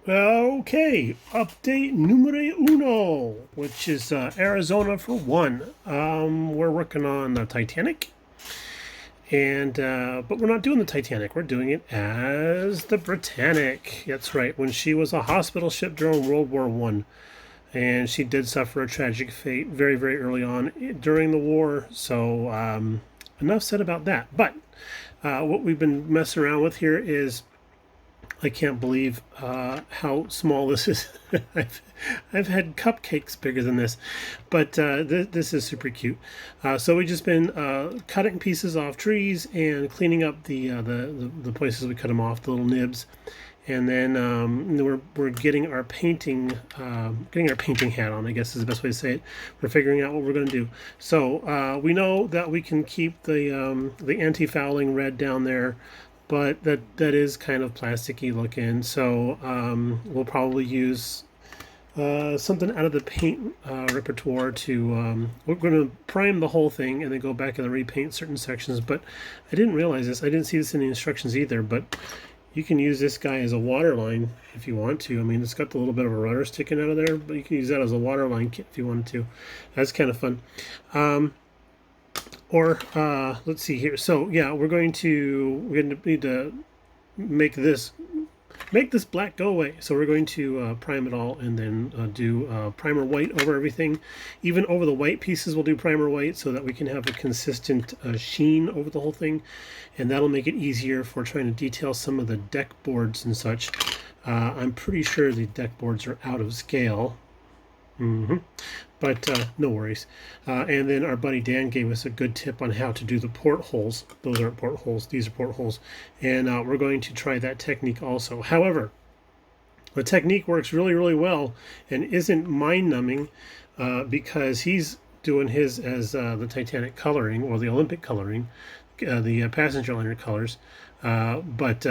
Okay, update numero uno, which is Arizona for one. We're working on the Titanic, and but we're not doing the Titanic. We're doing it as the Britannic. That's right. When she was a hospital ship during World War One, and she did suffer a tragic fate very, very early on during the war. So enough said about that. But what we've been messing around with here is I can't believe how small this is. I've had cupcakes bigger than this, but this is super cute. So we've just been cutting pieces off trees and cleaning up the places we cut them off, the little nibs, and then we're getting our painting hat on. I guess is the best way to say it. We're figuring out what we're going to do. So we know that we can keep the anti-fouling red down there, but that is kind of plasticky looking. So we'll probably use something out of the paint repertoire to we're going to prime the whole thing and then go back and repaint certain sections. But I didn't realize this. I didn't see this in the instructions either. But you can use this guy as a water line if you want to. I mean, it's got the little bit of a rudder sticking out of there, but you can use that as a water line kit if you wanted to. That's kind of fun. Or let's see here. So yeah, we're going to need to make this black go away. So we're going to prime it all and then do primer white over everything. Even over the white pieces we'll do primer white so that we can have a consistent sheen over the whole thing, and that'll make it easier for trying to detail some of the deck boards and such. I'm pretty sure the deck boards are out of scale. But no worries. And then our buddy Dan gave us a good tip on how to do the portholes. Those aren't portholes, these are portholes. And we're going to try that technique also. However, the technique works really, really well and isn't mind-numbing because he's doing his as the Titanic coloring or the Olympic coloring, the passenger liner colors. But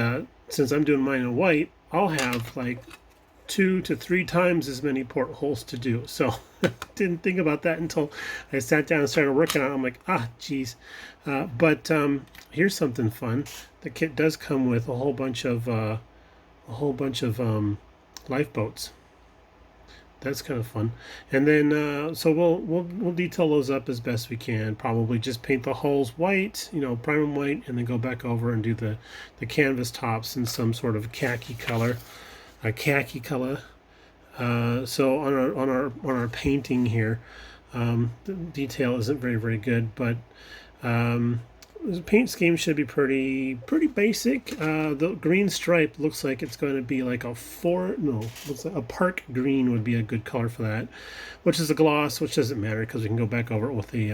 since I'm doing mine in white, I'll have like 2 to 3 times as many portholes to do. So didn't think about that until I sat down and started working on it. I'm like, geez. But here's something fun. The kit does come with a whole bunch of lifeboats. That's kind of fun. And then so we'll detail those up as best we can. Probably just paint the hulls white, prime them white, and then go back over and do the canvas tops in some sort of khaki color. So on our painting here, the detail isn't very, very good, but the paint scheme should be pretty basic. The green stripe looks like it's going to be like looks like a park green would be a good color for that, which is a gloss, which doesn't matter because we can go back over it with the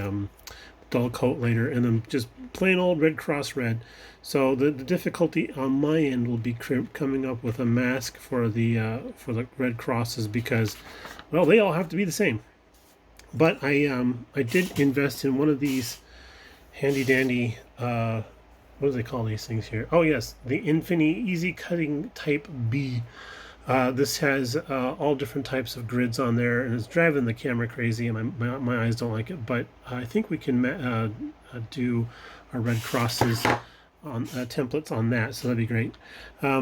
dull coat later, and then just plain old Red Cross red. So the difficulty on my end will be coming up with a mask for the Red Crosses because, well, they all have to be the same. But I did invest in one of these handy dandy what do they call these things here? Oh yes, the Infini Easy Cutting Type B. This has all different types of grids on there, and it's driving the camera crazy, and my eyes don't like it. But I think we can do our Red Crosses on templates on that, so that'd be great.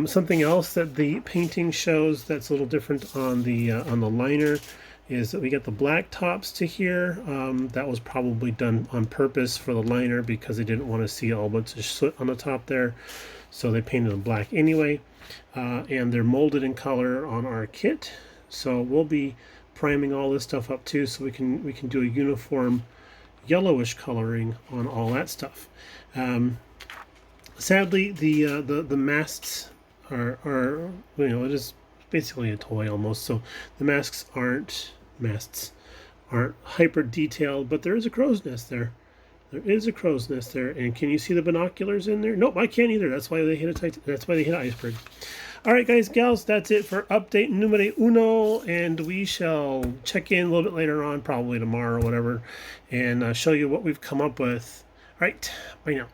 Something else that the painting shows that's a little different on the liner is that we get the black tops to here. That was probably done on purpose for the liner because they didn't want to see all bunch of soot on the top there, so they painted them black anyway. And they're molded in color on our kit, so we'll be priming all this stuff up too, so we can do a uniform yellowish coloring on all that stuff. Sadly, the masts are it is basically a toy almost, so the masks aren't hyper detailed, but there is a crow's nest there. There is a crow's nest there, and can you see the binoculars in there? Nope, I can't either. That's why they hit an iceberg. All right, guys, gals, that's it for update numero uno, and we shall check in a little bit later on, probably tomorrow or whatever, and show you what we've come up with. All right, bye now.